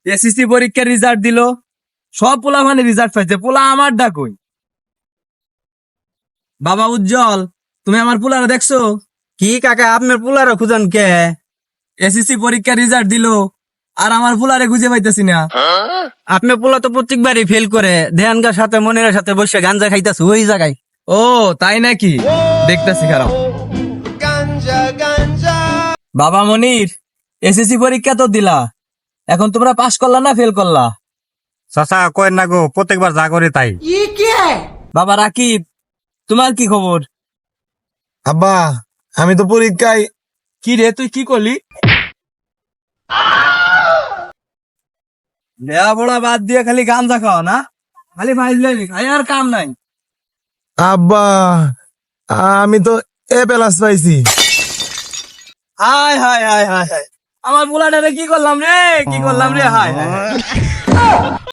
SSC পরীক্ষার result দিল, সব পোলা মানে রেজাল্ট পাইছে, পোলা আমার ডাকই। বাবা উজ্জ্বল, তুমি আমার পোলারে দেখছো? কি কাকা আপনার পোলারে খুঁজান কে? এসএসসি পরীক্ষার রেজাল্ট দিল, আর আমার পোলারে খুঁজে পাইতেছি না। আপনার পোলা তো প্রত্যেকবারই ফেল করে, ধ্যানগার সাথে মনিরের সাথে বসে গাঞ্জা খাইতেছে ওই জায়গায়। ও তাই নাকি, দেখতেছি খারাপ। বাবা মনির, এসএসসি পরীক্ষা তো দিলা, এখন তোমরা পাস করলা না ফেল করলা? চাচা কয় না গো, প্রত্যেকবার যা করে তাই। বাবা রাকিব, তোমার কি খবর? আব্বা, আমি তো পরীক্ষায় কি রে, তুই কি করলি? লেখাপড়া বাদ দিয়ে খালি গাঞ্জা খাওয়া না, খালি ফাইজলামি, খাই আর কাম নাই। আব্বা, আমি তো এ প্লাস পাইছি। হায় হায় হায় হায় হায়, আমার পোলাটারে কি করলাম রে, কি করলাম রে, হায় হায় হায়।